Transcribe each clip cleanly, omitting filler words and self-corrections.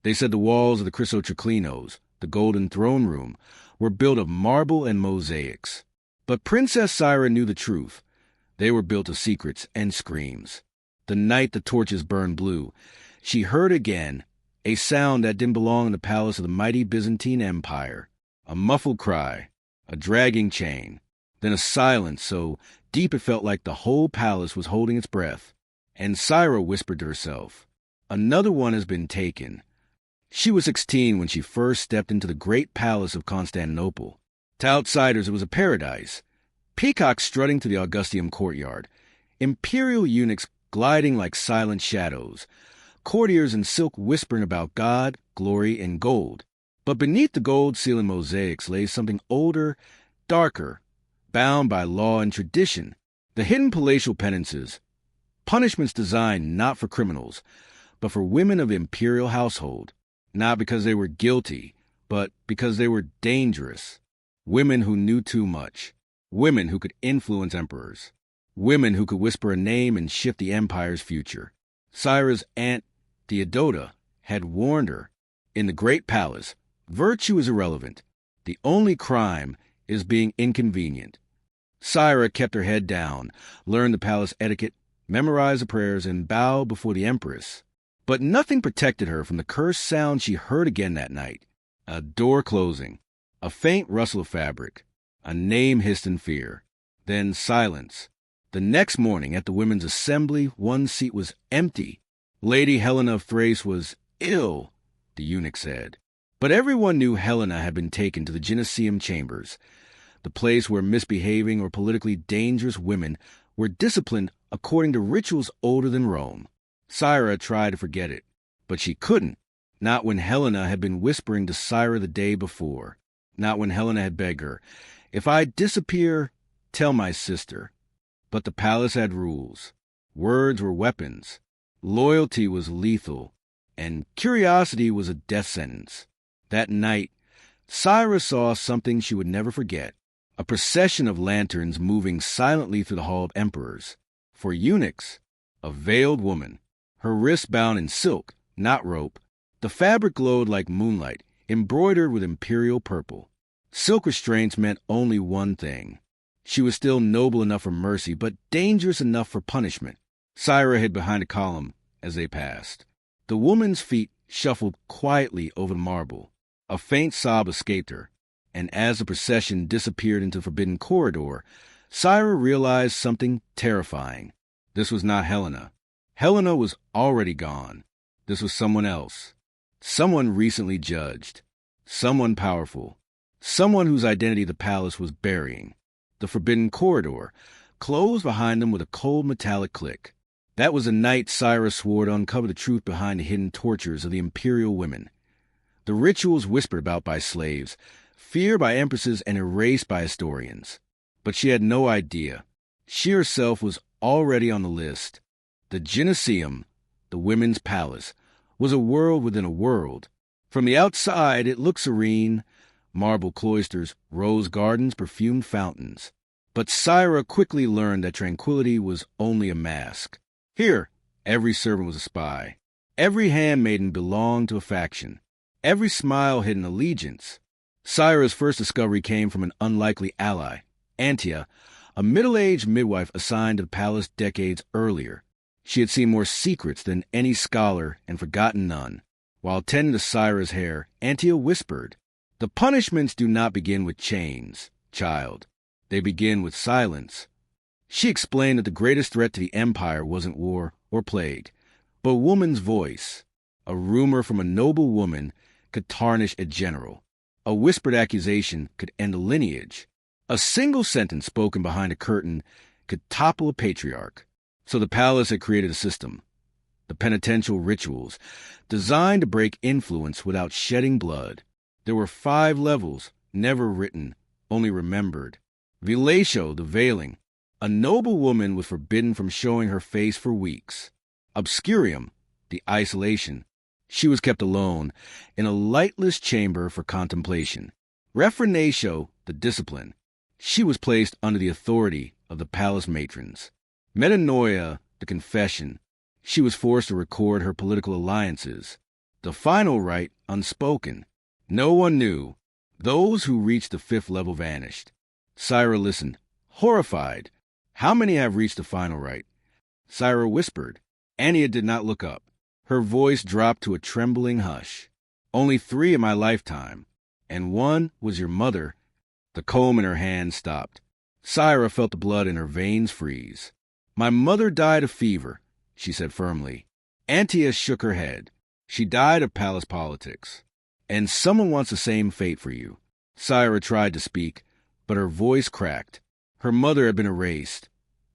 They said the walls of the Chrysotraklinos, the golden throne room, were built of marble and mosaics. But Princess Syra knew the truth. They were built of secrets and screams. The night the torches burned blue, she heard again a sound that didn't belong in the palace of the mighty Byzantine Empire. A muffled cry, a dragging chain, then a silence so deep it felt like the whole palace was holding its breath. And Syra whispered to herself, "Another one has been taken." She was 16 when she first stepped into the great palace of Constantinople. To outsiders, it was a paradise. Peacocks strutting to the Augusteum courtyard, imperial eunuchs gliding like silent shadows, courtiers in silk whispering about God, glory, and gold. But beneath the gold ceiling mosaics lay something older, darker, bound by law and tradition. The hidden palatial penances, punishments designed not for criminals, but for women of the imperial household, not because they were guilty, but because they were dangerous. Women who knew too much. Women who could influence emperors. Women who could whisper a name and shift the empire's future. Syra's aunt, Theodota, had warned her. In the great palace, virtue is irrelevant. The only crime is being inconvenient. Syra kept her head down, learned the palace etiquette, memorized the prayers, and bowed before the empress. But nothing protected her from the cursed sound she heard again that night. A door closing, a faint rustle of fabric, a name hissed in fear. Then silence. The next morning at the women's assembly, one seat was empty. Lady Helena of Thrace was ill, the eunuch said. But everyone knew Helena had been taken to the Gymnasium chambers, the place where misbehaving or politically dangerous women were disciplined according to rituals older than Rome. Syra tried to forget it, but she couldn't. Not when Helena had been whispering to Syra the day before. Not when Helena had begged her, "If I disappear, tell my sister." But the palace had rules. Words were weapons. Loyalty was lethal, and curiosity was a death sentence. That night, Syra saw something she would never forget. A procession of lanterns moving silently through the Hall of Emperors. For eunuchs, a veiled woman, her wrists bound in silk, not rope. The fabric glowed like moonlight, embroidered with imperial purple. Silk restraints meant only one thing. She was still noble enough for mercy, but dangerous enough for punishment. Syra hid behind a column as they passed. The woman's feet shuffled quietly over the marble. A faint sob escaped her, and as the procession disappeared into the forbidden corridor, Syra realized something terrifying. This was not Helena. Helena was already gone. This was someone else. Someone recently judged. Someone powerful. Someone whose identity the palace was burying. The forbidden corridor closed behind them with a cold metallic click. That was the night Syra swore to uncover the truth behind the hidden tortures of the imperial women. The rituals whispered about by slaves, feared by empresses, and erased by historians. But she had no idea. She herself was already on the list. The Gymnasium, the women's palace, was a world within a world. From the outside, it looked serene. Marble cloisters, rose gardens, perfumed fountains. But Syra quickly learned that tranquility was only a mask. Here, every servant was a spy. Every handmaiden belonged to a faction. Every smile hid an allegiance. Syra's first discovery came from an unlikely ally, Antia, a middle-aged midwife assigned to the palace decades earlier. She had seen more secrets than any scholar and forgotten none. While tending to Syra's hair, Antia whispered, "The punishments do not begin with chains, child. They begin with silence." She explained that the greatest threat to the empire wasn't war or plague, but a woman's voice. A rumor from a noble woman could tarnish a general. A whispered accusation could end a lineage. A single sentence spoken behind a curtain could topple a patriarch. So the palace had created a system. The penitential rituals, designed to break influence without shedding blood. There were 5 levels, never written, only remembered. Veilatio, the veiling. A noble woman was forbidden from showing her face for weeks. Obscurium, the isolation. She was kept alone, in a lightless chamber for contemplation. Refrenatio, the discipline. She was placed under the authority of the palace matrons. Metanoia, the confession. She was forced to record her political alliances. The The final rite unspoken. No one knew. Those who reached the 5th level vanished. Syra listened, horrified. How many have reached the final rite? Syra whispered. Anya did not look up. Her voice dropped to a trembling hush. Only 3 in my lifetime. And one was your mother. The comb in her hand stopped. Syra felt the blood in her veins freeze. My mother died of fever, she said firmly. Antia shook her head. She died of palace politics. And someone wants the same fate for you. Syra tried to speak, but her voice cracked. Her mother had been erased.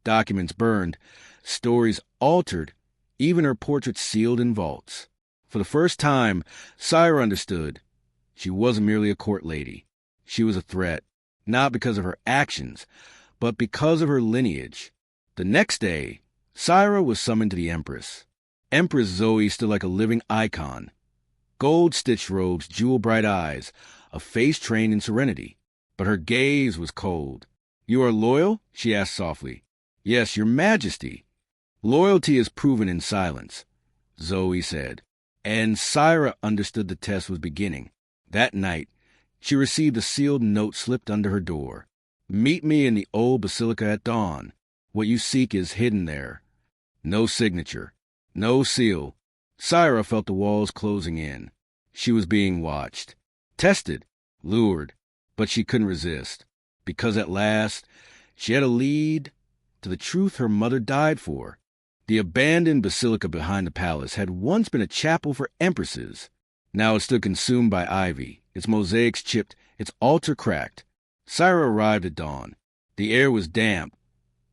Documents burned. Stories altered. Even her portrait sealed in vaults. For the first time, Syra understood. She wasn't merely a court lady. She was a threat, not because of her actions, but because of her lineage. The next day, Syra was summoned to the Empress. Empress Zoe stood like a living icon. Gold-stitched robes, jewel-bright eyes, a face trained in serenity. But her gaze was cold. You are loyal? She asked softly. Yes, your majesty. Loyalty is proven in silence, Zoe said. And Syra understood the test was beginning. That night, she received a sealed note slipped under her door. Meet me in the old basilica at dawn. What you seek is hidden there. No signature. No seal. Syra felt the walls closing in. She was being watched. Tested. Lured. But she couldn't resist. Because at last, she had a lead to the truth her mother died for. The abandoned basilica behind the palace had once been a chapel for empresses. Now it stood consumed by ivy, its mosaics chipped, its altar cracked. Syra arrived at dawn. The air was damp,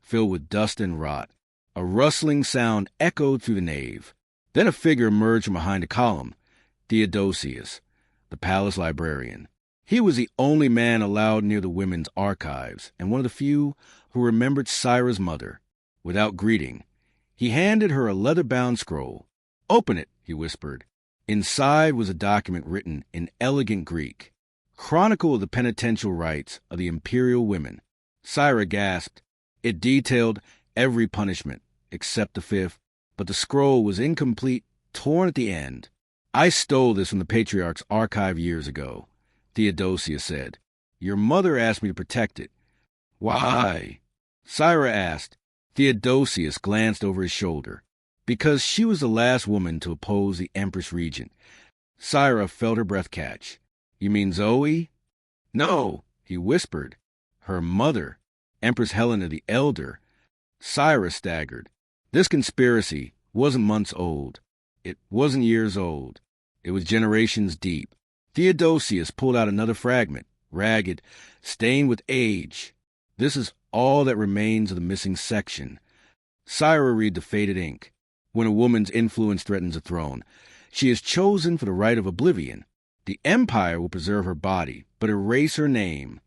filled with dust and rot. A rustling sound echoed through the nave. Then a figure emerged from behind a column. Theodosius, the palace librarian. He was the only man allowed near the women's archives, and one of the few who remembered Syra's mother. Without greeting, he handed her a leather-bound scroll. Open it, he whispered. Inside was a document written in elegant Greek. Chronicle of the penitential rites of the imperial women. Syra gasped. It detailed every punishment, except the 5th, but the scroll was incomplete, torn at the end. I stole this from the Patriarch's archive years ago, Theodosius said. Your mother asked me to protect it. Why? Syra asked. Theodosius glanced over his shoulder. Because she was the last woman to oppose the Empress Regent. Syra felt her breath catch. You mean Zoe? No, he whispered. Her mother, Empress Helena the Elder. Syra staggered. This conspiracy wasn't months old. It wasn't years old. It was generations deep. Theodosius pulled out another fragment, ragged, stained with age. This is all that remains of the missing section. Syra read the faded ink. When a woman's influence threatens a throne, she is chosen for the right of oblivion. The empire will preserve her body, but erase her name.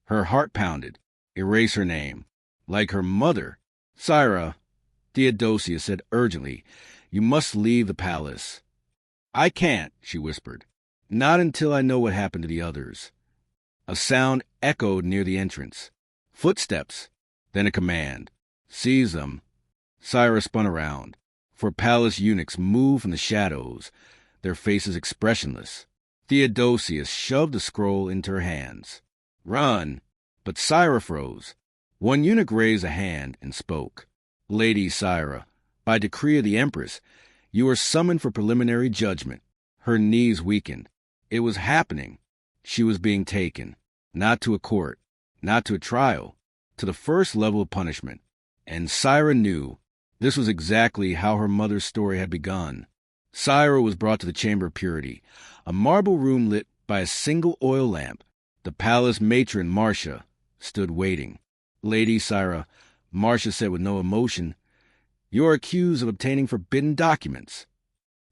Her heart pounded. Erase her name. Like her mother. Syra, Theodosius said urgently, you must leave the palace. I can't, she whispered. Not until I know what happened to the others. A sound echoed near the entrance. Footsteps. Then a command. Seize them. Syra spun around. 4 palace eunuchs moved from the shadows, their faces expressionless. Theodosius shoved the scroll into her hands. Run! But Syra froze. One eunuch raised a hand and spoke. Lady Syra, by decree of the Empress, you are summoned for preliminary judgment. Her knees weakened. It was happening. She was being taken. Not to a court, not to a trial, to the first level of punishment. And Syra knew. This was exactly how her mother's story had begun. Syra was brought to the Chamber of Purity, a marble room lit by a single oil lamp. The palace matron, Marcia, stood waiting. Lady Syra, Marcia said with no emotion, you are accused of obtaining forbidden documents.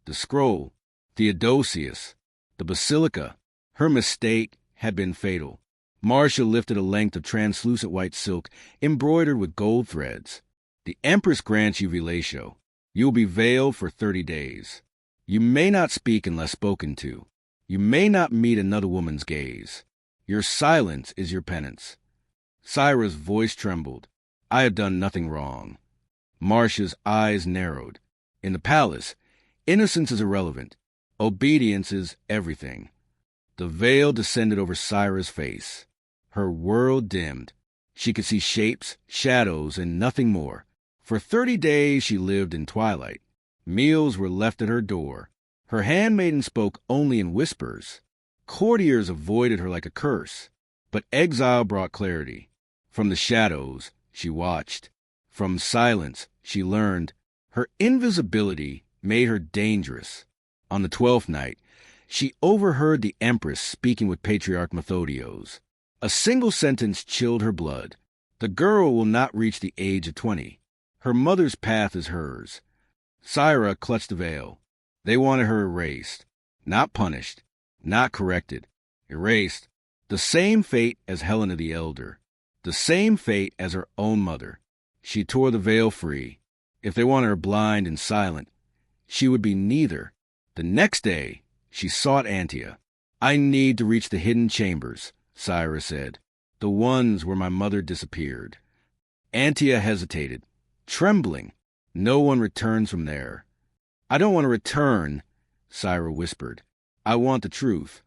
The scroll, Theodosius, the basilica, her mistake had been fatal. Marcia lifted a length of translucent white silk embroidered with gold threads. The Empress grants you relatio. You will be veiled for 30 days. You may not speak unless spoken to. You may not meet another woman's gaze. Your silence is your penance. Syra's voice trembled. I have done nothing wrong. Marcia's eyes narrowed. In the palace, innocence is irrelevant. Obedience is everything. The veil descended over Syra's face. Her world dimmed. She could see shapes, shadows, and nothing more. For 30 days she lived in twilight. Meals were left at her door. Her handmaiden spoke only in whispers. Courtiers avoided her like a curse. But exile brought clarity. From the shadows, she watched. From silence, she learned. Her invisibility made her dangerous. On the 12th night, she overheard the Empress speaking with Patriarch Methodios. A single sentence chilled her blood. The girl will not reach the age of 20. Her mother's path is hers. Syra clutched the veil. They wanted her erased. Not punished. Not corrected. Erased. The same fate as Helena the Elder. The same fate as her own mother. She tore the veil free. If they wanted her blind and silent, she would be neither. The next day, she sought Antia. "I need to reach the hidden chambers," Syra said. "The ones where my mother disappeared." Antia hesitated, trembling. "No one returns from there." "I don't want to return," Syra whispered. "I want the truth."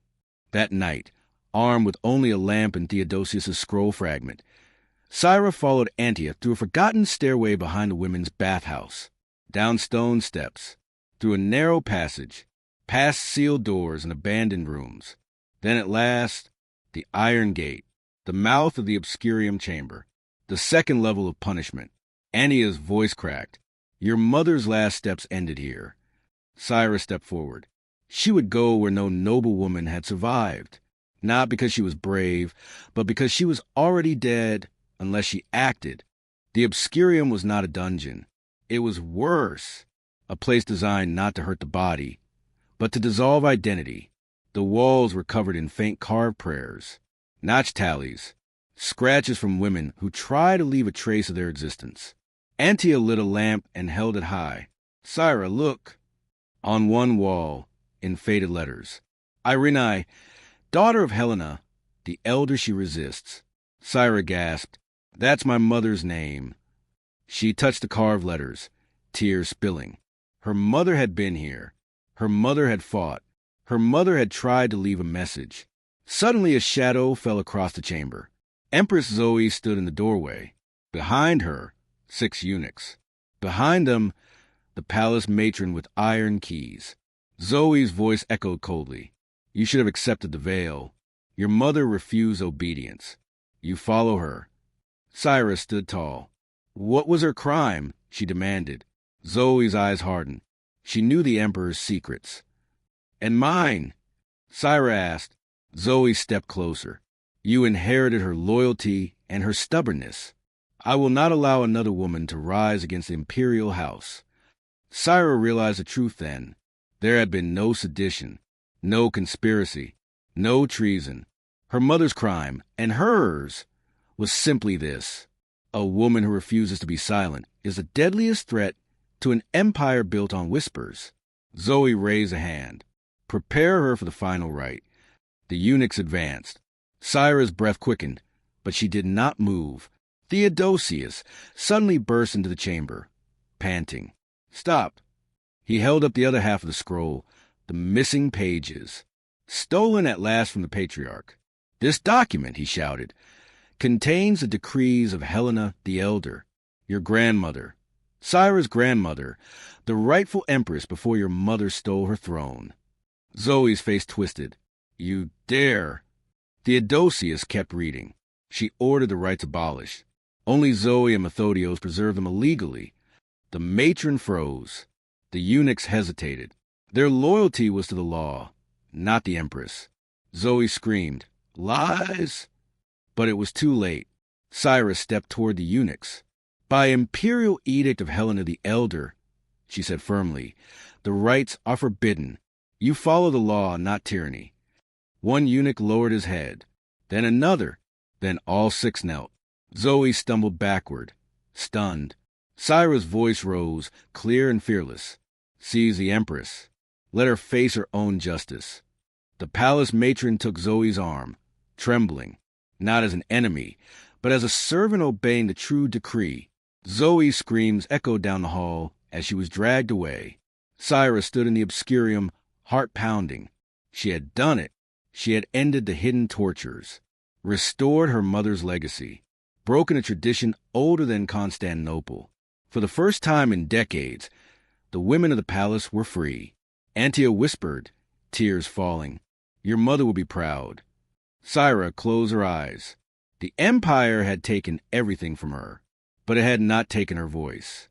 That night, armed with only a lamp and Theodosius's scroll fragment, Syra followed Antia through a forgotten stairway behind the women's bathhouse, down stone steps, through a narrow passage, past sealed doors and abandoned rooms. Then at last, the iron gate, the mouth of the obscurium chamber, the second level of punishment. Antia's voice cracked. "Your mother's last steps ended here." Syra stepped forward. She would go where no noble woman had survived, not because she was brave, but because she was already dead unless she acted. The obscurium was not a dungeon. It was worse, a place designed not to hurt the body, but to dissolve identity. The walls were covered in faint carved prayers, notch tallies, scratches from women who try to leave a trace of their existence. Antia lit a lamp and held it high. "Syra, look." On one wall, in faded letters, "Irene, daughter of Helena, the elder she resists." Syra gasped. "That's my mother's name." She touched the carved letters, tears spilling. Her mother had been here. Her mother had fought. Her mother had tried to leave a message. Suddenly a shadow fell across the chamber. Empress Zoe stood in the doorway. Behind her, 6 eunuchs. Behind them, the palace matron with iron keys. Zoe's voice echoed coldly. "You should have accepted the veil. Your mother refused obedience. You follow her." Syra stood tall. "What was her crime?" she demanded. Zoe's eyes hardened. She knew the Emperor's secrets. "And mine?" Syra asked. Zoe stepped closer. "You inherited her loyalty and her stubbornness. I will not allow another woman to rise against the imperial house." Syra realized the truth then. There had been no sedition, no conspiracy, no treason. Her mother's crime, and hers, was simply this. A woman who refuses to be silent is the deadliest threat to an empire built on whispers. Zoe raised a hand. "Prepare her for the final rite." The eunuchs advanced. Syra's breath quickened, but she did not move. Theodosius suddenly burst into the chamber, panting. "Stop." He held up the other half of the scroll, the missing pages. "Stolen at last from the Patriarch. This document," he shouted, "contains the decrees of Helena the Elder, your grandmother, Syra's grandmother, the rightful empress before your mother stole her throne." Zoe's face twisted. "You dare." Theodosius kept reading. She ordered the rites abolished. Only Zoe and Methodios preserved them illegally. The matron froze. The eunuchs hesitated. Their loyalty was to the law, not the empress. Zoe screamed, "Lies!" But it was too late. Syra stepped toward the eunuchs. "By imperial edict of Helena the Elder," she said firmly, "the rites are forbidden. You follow the law, not tyranny." One eunuch lowered his head, then another, then all 6 knelt. Zoe stumbled backward, stunned. Syra's voice rose, clear and fearless. "Seize the empress. Let her face her own justice." The palace matron took Zoe's arm, trembling, not as an enemy, but as a servant obeying the true decree. Zoe's screams echoed down the hall as she was dragged away. Syra stood in the obscurium, heart pounding. She had done it. She had ended the hidden tortures, restored her mother's legacy, broken a tradition older than Constantinople. For the first time in decades, the women of the palace were free. Antia whispered, tears falling, "Your mother will be proud." Syra closed her eyes. The empire had taken everything from her, but it had not taken her voice.